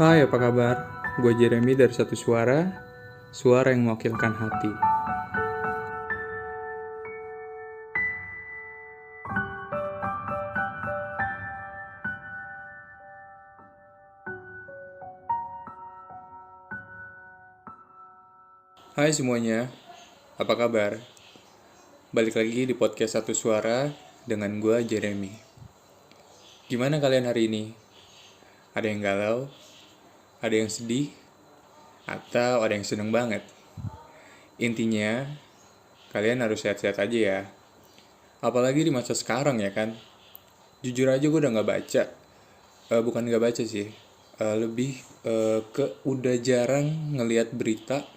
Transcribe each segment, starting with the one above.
Hai, apa kabar? Gue Jeremy dari Satu Suara, suara yang mewakilkan hati. Hai semuanya, apa kabar? Balik lagi di podcast Satu Suara dengan gue Jeremy. Gimana kalian hari ini? Ada yang galau? Ada yang sedih? Atau ada yang seneng banget? Intinya, kalian harus sehat-sehat aja ya. Apalagi di masa sekarang ya kan? Jujur aja gue udah gak baca. Bukan gak baca sih. Lebih ke udah jarang ngelihat berita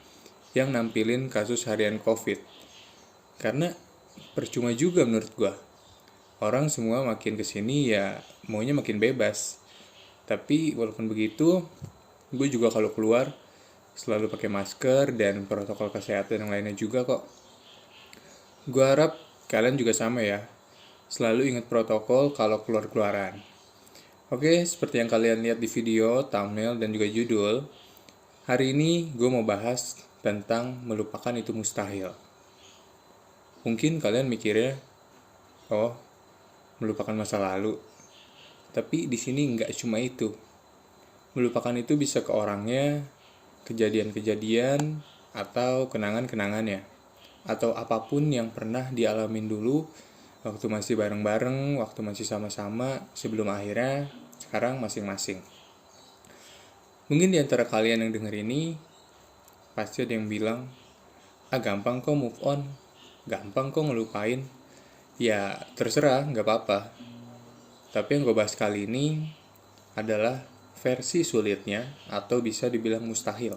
yang nampilin kasus harian COVID. Karena percuma juga menurut gue. Orang semua makin kesini ya maunya makin bebas. Tapi walaupun begitu, gue juga kalau keluar selalu pakai masker dan protokol kesehatan yang lainnya juga kok. Gue harap kalian juga sama ya. Selalu ingat protokol kalau keluar-keluaran. Oke, seperti yang kalian lihat di video, thumbnail, dan juga judul, hari ini gue mau bahas tentang melupakan itu mustahil. Mungkin kalian mikirnya, oh, melupakan masa lalu. Tapi di sini nggak cuma itu. Melupakan itu bisa ke orangnya, kejadian-kejadian, atau kenangan-kenangannya. Atau apapun yang pernah dialamin dulu, waktu masih bareng-bareng, waktu masih sama-sama, sebelum akhirnya sekarang masing-masing. Mungkin di antara kalian yang denger ini, pasti ada yang bilang, gampang kok move on, gampang kok ngelupain. Ya terserah, gak apa-apa. Tapi yang gue bahas kali ini adalah versi sulitnya atau bisa dibilang mustahil.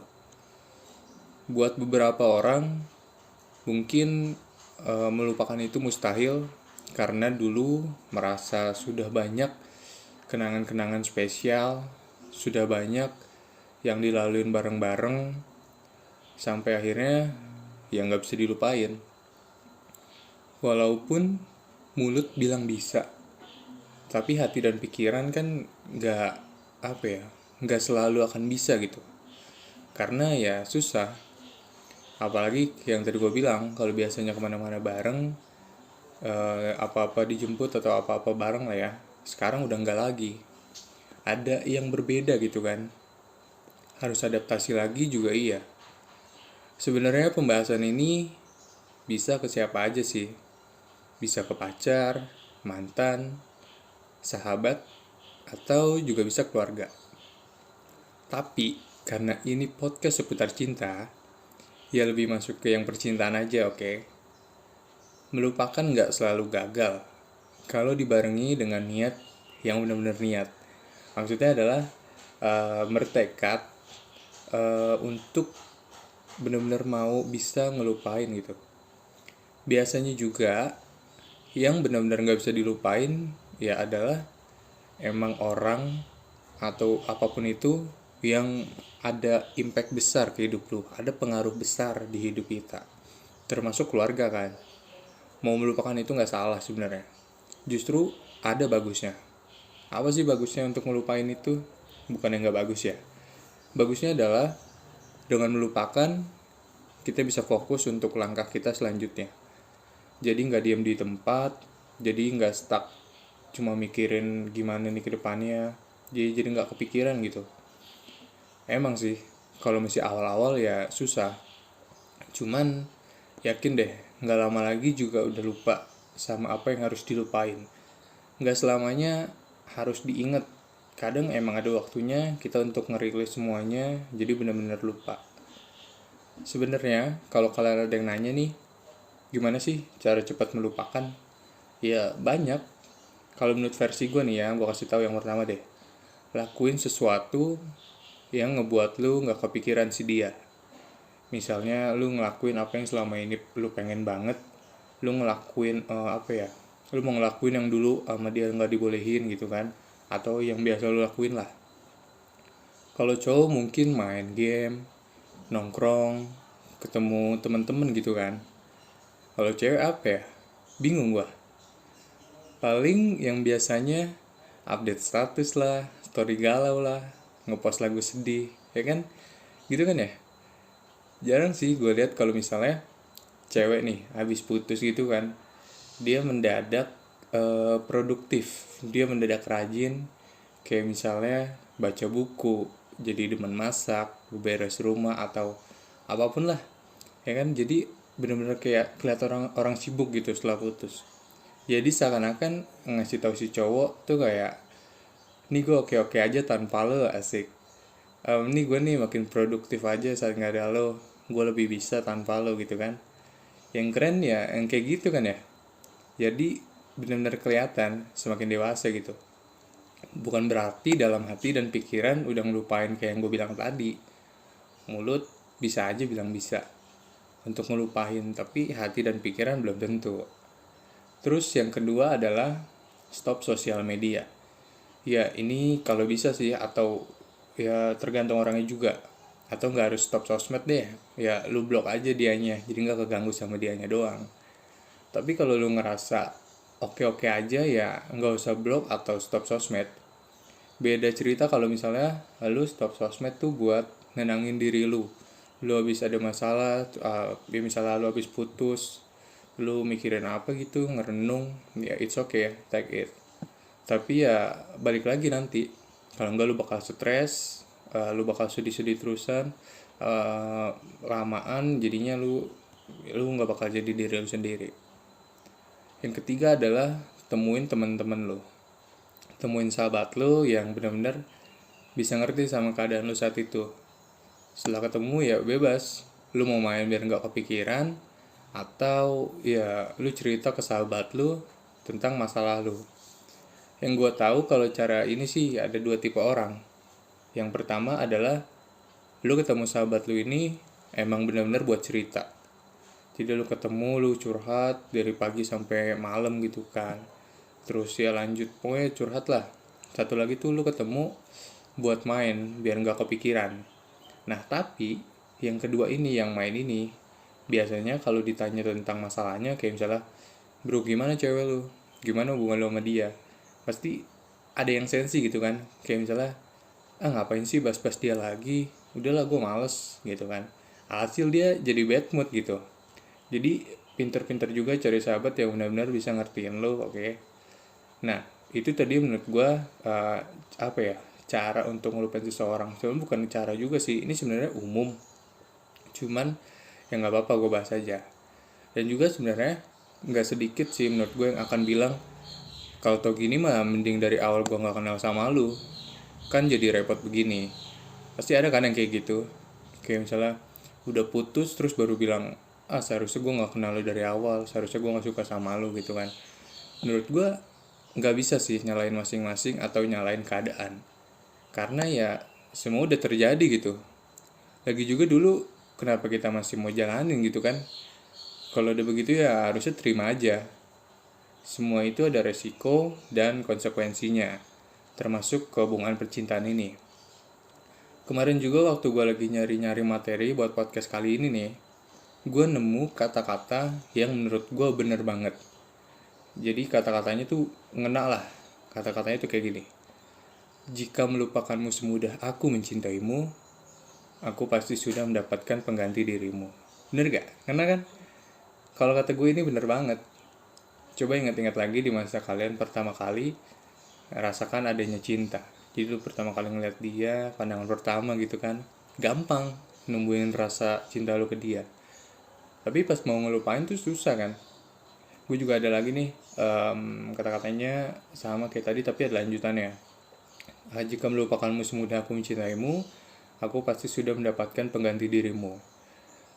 Buat beberapa orang, mungkin melupakan itu mustahil karena dulu merasa sudah banyak kenangan-kenangan spesial, sudah banyak yang dilaluin bareng-bareng, sampai akhirnya ya gak bisa dilupain. Walaupun mulut bilang bisa, tapi hati dan pikiran kan gak selalu akan bisa gitu. Karena ya susah. Apalagi yang tadi gue bilang, kalau biasanya kemana-mana bareng, apa-apa dijemput atau apa-apa bareng lah ya. Sekarang udah gak lagi. Ada yang berbeda gitu kan. Harus adaptasi lagi juga iya. Sebenarnya pembahasan ini bisa ke siapa aja sih. Bisa ke pacar, mantan, sahabat, atau juga bisa keluarga. Tapi karena ini podcast seputar cinta, ya lebih masuk ke yang percintaan aja, oke? Melupakan gak selalu gagal kalau dibarengi dengan niat yang benar-benar niat. Maksudnya adalah bertekad untuk benar-benar mau bisa ngelupain gitu. Biasanya juga yang benar-benar gak bisa dilupain ya adalah emang orang atau apapun itu yang ada impact besar ke hidup lu, ada pengaruh besar di hidup kita, termasuk keluarga kan. Mau melupakan itu gak salah sebenarnya, justru ada bagusnya. Apa sih bagusnya untuk melupain itu? Bukan yang gak bagus ya. Bagusnya adalah dengan melupakan kita bisa fokus untuk langkah kita selanjutnya. Jadi gak diam di tempat, jadi gak stuck cuma mikirin gimana nih ke depannya, jadi gak kepikiran gitu. Emang sih kalau masih awal-awal ya susah, cuman yakin deh gak lama lagi juga udah lupa sama apa yang harus dilupain. Gak selamanya harus diingat. Kadang emang ada waktunya kita untuk ngerilis semuanya, jadi benar-benar lupa. Sebenarnya kalau kalian ada yang nanya nih, gimana sih cara cepat melupakan? Ya banyak. Kalau menurut versi gue nih ya, gue kasih tahu yang pertama deh. Lakuin sesuatu yang ngebuat lu gak kepikiran si dia. Misalnya lu ngelakuin apa yang selama ini lu pengen banget. Lu ngelakuin lu mau ngelakuin yang dulu sama dia gak dibolehin gitu kan. Atau yang biasa lu lakuin lah. Kalau cowok mungkin main game, nongkrong, ketemu teman-teman gitu kan. Kalau cewek apa ya? Bingung gua. Paling yang biasanya update status lah, story galau lah, ngepost lagu sedih, ya kan? Gitu kan ya? Jarang sih gue lihat kalau misalnya cewek nih habis putus gitu kan, dia mendadak produktif, dia mendadak rajin, kayak misalnya baca buku, jadi demen masak, beres rumah atau apapun lah, ya kan? Jadi bener-bener kayak kelihatan orang orang sibuk gitu setelah putus. Jadi seakan-akan ngasih tahu si cowok tuh kayak, nih gue oke-oke aja tanpa lo, asik. Nih gue nih makin produktif aja saat nggak ada lo, gue lebih bisa tanpa lo gitu kan. Yang keren ya yang kayak gitu kan ya. Jadi benar-benar kelihatan semakin dewasa gitu. Bukan berarti dalam hati dan pikiran udah ngelupain kayak yang gue bilang tadi. Mulut bisa aja bilang bisa untuk ngelupain, tapi hati dan pikiran belum tentu. Terus yang kedua adalah stop sosial media. Ya ini kalau bisa sih, atau ya tergantung orangnya juga. Atau nggak harus stop sosmed deh, ya lu blok aja dianya, jadi nggak keganggu sama dianya doang. Tapi kalau lu ngerasa oke-oke aja, ya nggak usah blok atau stop sosmed. Beda cerita kalau misalnya lu stop sosmed tuh buat nenangin diri lu. Lu habis ada masalah, ya misalnya lu habis putus, lu mikirin apa gitu, ngerenung, ya it's okay, take it. Tapi ya balik lagi nanti, kalau enggak lu bakal stres, lu bakal sedih-sedih terusan, lamaan jadinya lu nggak bakal jadi diri lu sendiri. Yang ketiga adalah temuin teman-teman lu, temuin sahabat lu yang benar-benar bisa ngerti sama keadaan lu saat itu. Setelah ketemu ya bebas, lu mau main biar nggak kepikiran, atau ya lu cerita ke sahabat lu tentang masalah lu. Yang gue tahu kalau cara ini sih ada dua tipe orang. Yang pertama adalah lu ketemu sahabat lu ini emang benar-benar buat cerita. Jadi lu ketemu, lu curhat dari pagi sampai malam gitu kan. Terus ya lanjut, pokoknya curhat lah. Satu lagi tuh lu ketemu buat main biar nggak kepikiran. Nah tapi yang kedua ini, yang main ini, biasanya kalau ditanya tentang masalahnya kayak misalnya, bro gimana cewek lu, gimana hubungan lu sama dia, pasti ada yang sensi gitu kan. Kayak misalnya, ngapain sih bahas-bahas dia lagi, udahlah gue males gitu kan. Alhasil dia jadi bad mood gitu. Jadi pinter-pinter juga cari sahabat yang benar-benar bisa ngertiin lo, oke? Nah itu tadi menurut gue apa ya, cara untuk ngelupain seseorang. Sebenarnya bukan cara juga sih, ini sebenarnya umum, cuman ya nggak apa-apa gue bahas aja. Dan juga sebenarnya nggak sedikit sih menurut gue yang akan bilang, kalau tau gini mah mending dari awal gue nggak kenal sama lu, kan jadi repot begini. Pasti ada kan yang kayak gitu, kayak misalnya udah putus terus baru bilang, seharusnya gue nggak kenal lu dari awal, seharusnya gue nggak suka sama lu gitu kan. Menurut gue nggak bisa sih nyalain masing-masing atau nyalain keadaan, karena ya semua udah terjadi gitu. Lagi juga dulu kenapa kita masih mau jalanin gitu kan. Kalau udah begitu ya harusnya terima aja. Semua itu ada resiko dan konsekuensinya, termasuk hubungan percintaan ini. Kemarin juga waktu gue lagi nyari-nyari materi buat podcast kali ini nih, gue nemu kata-kata yang menurut gue bener banget. Jadi kata-katanya tuh ngena lah. Kata-katanya tuh kayak gini. Jika melupakanmu semudah aku mencintaimu, aku pasti sudah mendapatkan pengganti dirimu. Bener gak? Ngena kan? Kalau kata gue ini bener banget. Coba ingat-ingat lagi di masa kalian pertama kali rasakan adanya cinta. Jadi lu pertama kali ngeliat dia, pandangan pertama gitu kan, gampang numbuhin rasa cinta lu ke dia. Tapi pas mau ngelupain tuh susah kan. Gue juga ada lagi nih, kata-katanya sama kayak tadi tapi ada lanjutannya. Jika melupakanmu semudah aku mencintaimu, aku pasti sudah mendapatkan pengganti dirimu.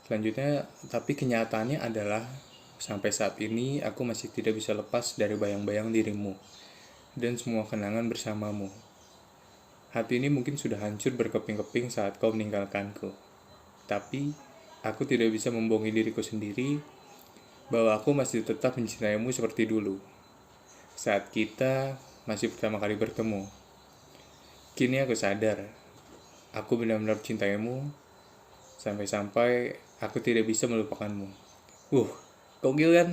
Selanjutnya, tapi kenyataannya adalah sampai saat ini aku masih tidak bisa lepas dari bayang-bayang dirimu dan semua kenangan bersamamu. Hati ini mungkin sudah hancur berkeping-keping saat kau meninggalkanku. Tapi, aku tidak bisa membohongi diriku sendiri bahwa aku masih tetap mencintaimu seperti dulu. Saat kita masih pertama kali bertemu. Kini aku sadar, aku benar-benar mencintaimu sampai-sampai aku tidak bisa melupakanmu. Gokil kan?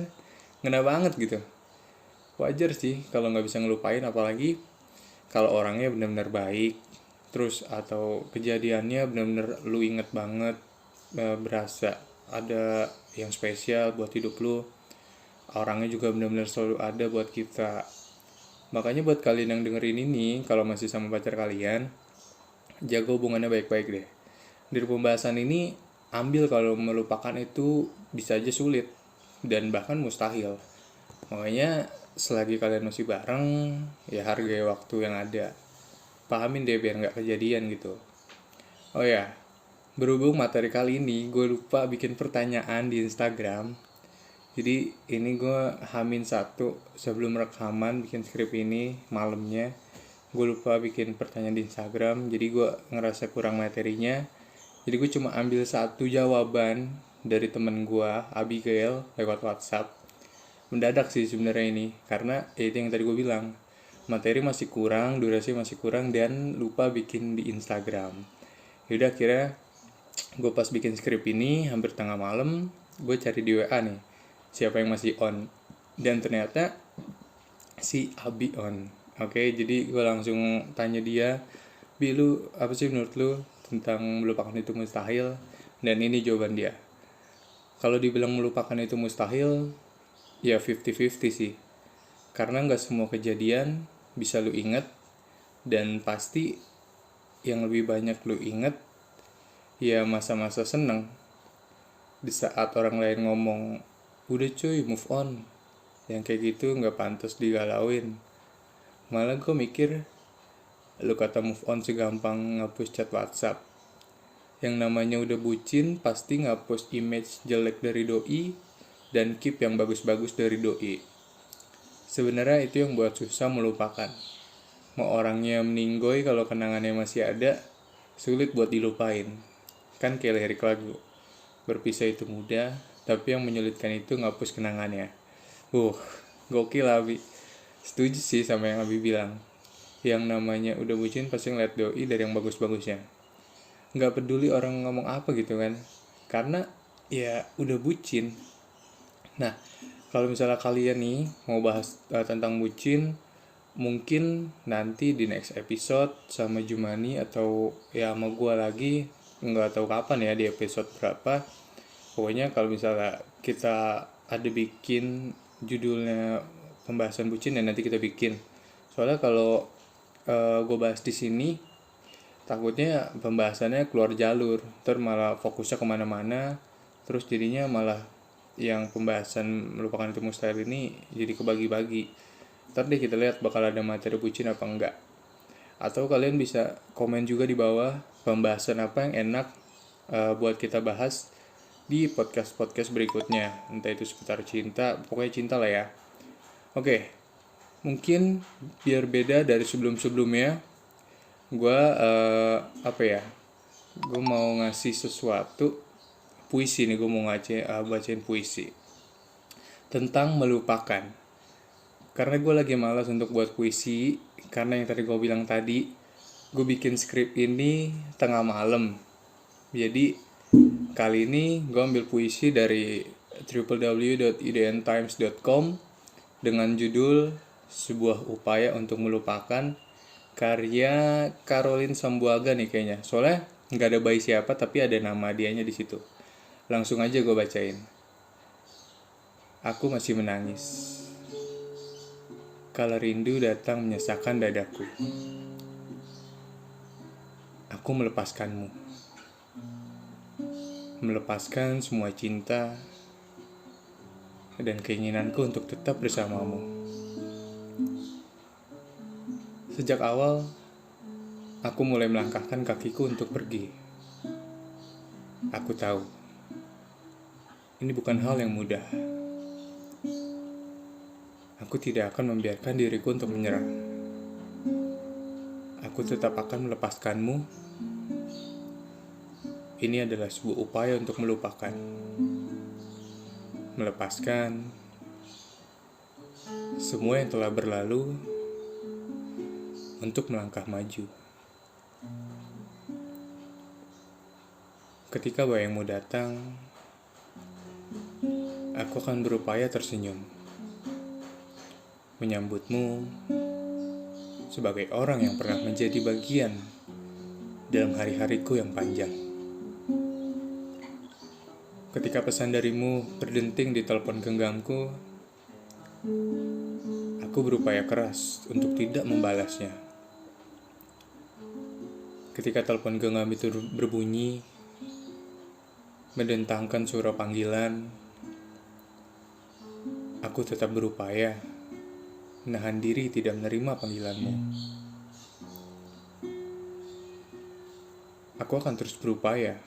Ngena banget gitu. Wajar sih kalau nggak bisa ngelupain, apalagi kalau orangnya benar-benar baik, terus atau kejadiannya benar-benar lu inget banget, berasa ada yang spesial buat hidup lu, orangnya juga benar-benar selalu ada buat kita. Makanya buat kalian yang dengerin ini, kalau masih sama pacar kalian, jaga hubungannya baik-baik deh. Dari pembahasan ini, ambil kalau melupakan itu bisa aja sulit dan bahkan mustahil. Makanya selagi kalian masih bareng, ya hargai waktu yang ada. Pahamin deh biar nggak kejadian gitu. Oh ya, berhubung materi kali ini gue lupa bikin pertanyaan di Instagram. Jadi ini gue H-1 sebelum rekaman bikin skrip ini malamnya. Gue lupa bikin pertanyaan di Instagram, jadi gue ngerasa kurang materinya. Jadi gue cuma ambil satu jawaban dari temen gue, Abigail, lewat WhatsApp. Mendadak sih sebenarnya ini, karena itu yang tadi gue bilang, materi masih kurang, durasi masih kurang, dan lupa bikin di Instagram. Yaudah akhirnya gue pas bikin skrip ini hampir tengah malam, gue cari di WA nih siapa yang masih on, dan ternyata si Abi on. Oke, jadi gue langsung tanya dia, Bi, lu apa sih menurut lu tentang melupakan itu mustahil? Dan ini jawaban dia. Kalau dibilang melupakan itu mustahil, ya 50-50 sih. Karena nggak semua kejadian bisa lu inget, dan pasti yang lebih banyak lu inget ya masa-masa seneng. Di saat orang lain ngomong, udah cuy move on, yang kayak gitu nggak pantas digalauin. Malah gue mikir, lu kata move on segampang ngapus chat WhatsApp. Yang namanya udah bucin pasti ngapus image jelek dari doi dan keep yang bagus-bagus dari doi. Sebenarnya itu yang buat susah melupakan. Mau orangnya meninggoy kalau kenangannya masih ada, sulit buat dilupain. Kan kayak lirik lagu, berpisah itu mudah, tapi yang menyulitkan itu ngapus kenangannya. Gokil Abi. Setuju sih sama yang Abi bilang. Yang namanya udah bucin pasti ngeliat doi dari yang bagus-bagusnya. Nggak peduli orang ngomong apa gitu kan. Karena ya udah bucin. Nah, kalau misalnya kalian nih mau bahas tentang bucin, mungkin nanti di next episode sama Jumani atau ya sama gue lagi, nggak tahu kapan ya di episode berapa. Pokoknya kalau misalnya kita ada bikin judulnya pembahasan bucin, dan nanti kita bikin. Soalnya kalau gue bahas di sini, takutnya pembahasannya keluar jalur, terus malah fokusnya kemana-mana, terus jadinya malah yang pembahasan melupakan itu mustahil ini jadi kebagi-bagi. Ntar deh kita lihat bakal ada materi bucin apa enggak. Atau kalian bisa komen juga di bawah pembahasan apa yang enak buat kita bahas di podcast-podcast berikutnya. Entah itu seputar cinta, pokoknya cinta lah ya. Oke, mungkin biar beda dari sebelum-sebelumnya, gue gue mau ngasih sesuatu, puisi nih, gue mau bacain puisi tentang melupakan. Karena gue lagi malas untuk buat puisi, karena yang tadi gue bilang tadi, gue bikin skrip ini tengah malam. Jadi kali ini gue ambil puisi dari www.idntimes.com dengan judul Sebuah Upaya untuk Melupakan, karya Caroline Sambuaga nih kayaknya. Soalnya nggak ada bayi siapa tapi ada nama dianya di situ. Langsung aja gue bacain. Aku masih menangis kala rindu datang menyesakkan dadaku. Aku melepaskanmu, melepaskan semua cinta dan keinginanku untuk tetap bersamamu. Sejak awal, aku mulai melangkahkan kakiku untuk pergi. Aku tahu, ini bukan hal yang mudah. Aku tidak akan membiarkan diriku untuk menyerah. Aku tetap akan melepaskanmu. Ini adalah sebuah upaya untuk melupakan. Melepaskan semua yang telah berlalu untuk melangkah maju. Ketika bayangmu datang, aku akan berupaya tersenyum, menyambutmu sebagai orang yang pernah menjadi bagian dalam hari-hariku yang panjang. Ketika pesan darimu berdenting di telepon genggamku, aku berupaya keras untuk tidak membalasnya. Ketika telepon genggam itu berbunyi, mendentangkan suara panggilan, aku tetap berupaya menahan diri tidak menerima panggilanmu. Aku akan terus berupaya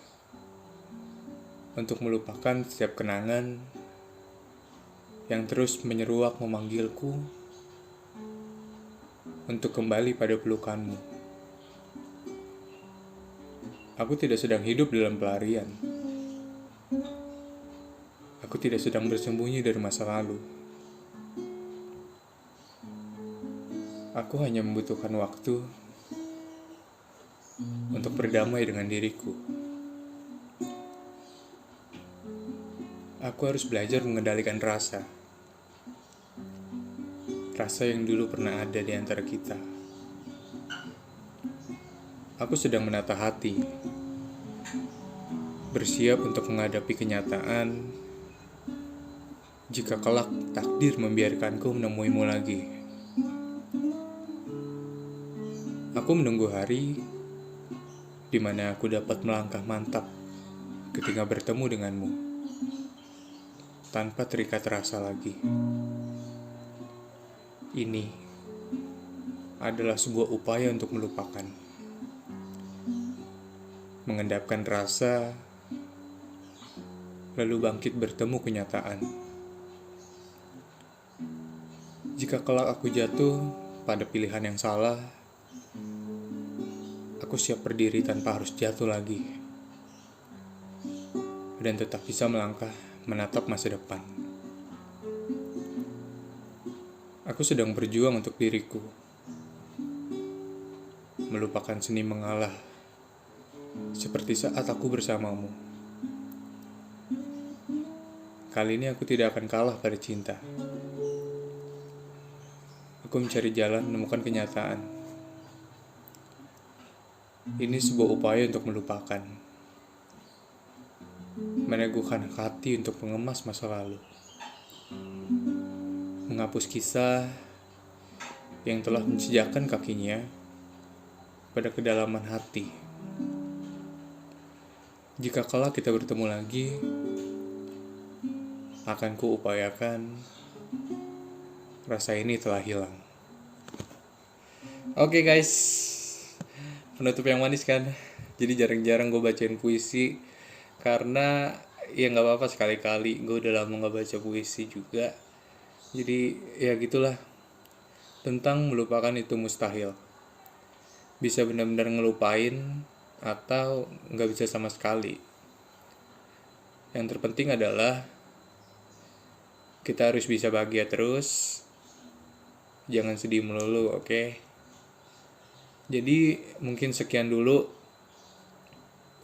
untuk melupakan setiap kenangan yang terus menyeruak memanggilku untuk kembali pada pelukanmu. Aku tidak sedang hidup dalam pelarian. Aku tidak sedang bersembunyi dari masa lalu. Aku hanya membutuhkan waktu untuk berdamai dengan diriku. Aku harus belajar mengendalikan rasa. Rasa yang dulu pernah ada di antara kita. Aku sedang menata hati, bersiap untuk menghadapi kenyataan jika kelak takdir membiarkanku menemuimu lagi. Aku menunggu hari di mana aku dapat melangkah mantap ketika bertemu denganmu, tanpa terikat rasa lagi. Ini adalah sebuah upaya untuk melupakan, mengendapkan rasa, lalu bangkit bertemu kenyataan. Jika kelak aku jatuh pada pilihan yang salah, aku siap berdiri tanpa harus jatuh lagi, dan tetap bisa melangkah menatap masa depan. Aku sedang berjuang untuk diriku, melupakan seni mengalah, seperti saat aku bersamamu. Kali ini aku tidak akan kalah pada cinta. Aku mencari jalan menemukan kenyataan. Ini sebuah upaya untuk melupakan, meneguhkan hati untuk mengemas masa lalu, menghapus kisah yang telah menjejakkan kakinya pada kedalaman hati. Jika kelak kita bertemu lagi, akan kuupayakan rasa ini telah hilang. Oke guys, penutup yang manis kan. Jadi jarang-jarang gue bacain puisi, karena ya gak apa-apa sekali-kali. Gue udah lama gak baca puisi juga. Jadi ya gitulah, tentang melupakan itu mustahil. Bisa benar-benar ngelupain atau gak bisa sama sekali. Yang terpenting adalah kita harus bisa bahagia terus, jangan sedih melulu, oke? Jadi mungkin sekian dulu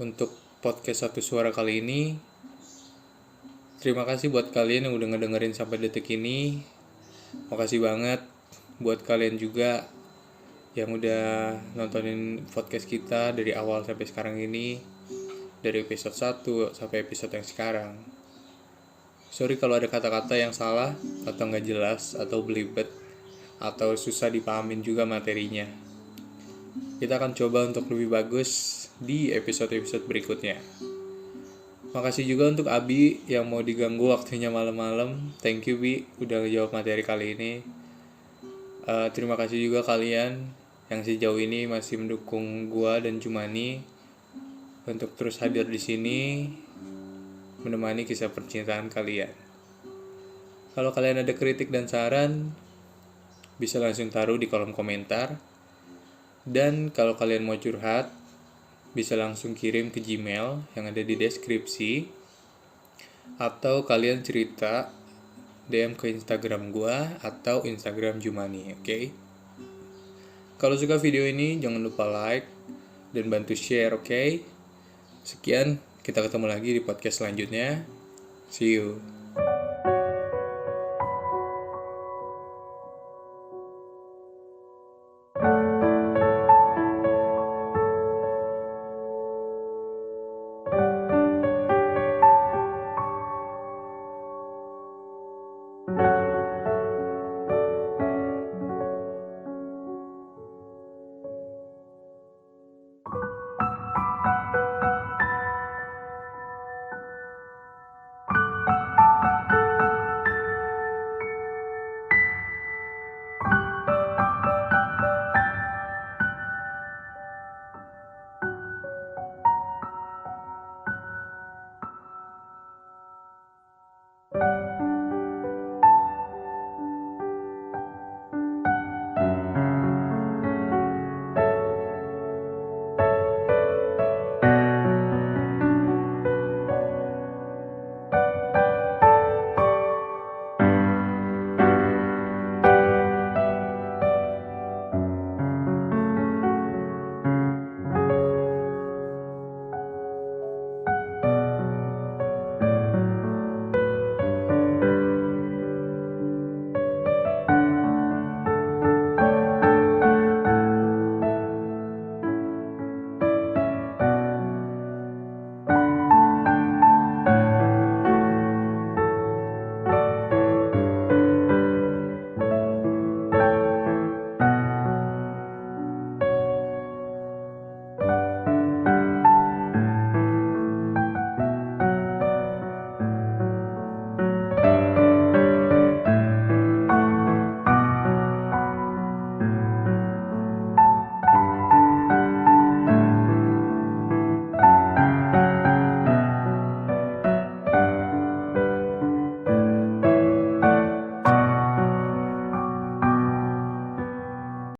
untuk podcast Satu Suara kali ini. Terima kasih buat kalian yang udah ngedengerin sampai detik ini. Makasih banget buat kalian juga yang udah nontonin podcast kita dari awal sampai sekarang ini, dari episode 1 sampai episode yang sekarang. Sorry kalau ada kata-kata yang salah atau gak jelas atau belibet atau susah dipahamin juga materinya. Kita akan coba untuk lebih bagus di episode-episode berikutnya. Makasih juga untuk Abi yang mau diganggu waktunya malam-malam. Thank you Bi udah ngejawab materi kali ini. Terima kasih juga kalian yang sejauh ini masih mendukung gua dan Jumani untuk terus hadir di sini menemani kisah percintaan kalian. Kalau kalian ada kritik dan saran, bisa langsung taruh di kolom komentar. Dan kalau kalian mau curhat, bisa langsung kirim ke Gmail yang ada di deskripsi. Atau kalian cerita DM ke Instagram gua atau Instagram Jumani, oke? Kalau suka video ini, jangan lupa like dan bantu share, oke? Sekian, kita ketemu lagi di podcast selanjutnya. See you.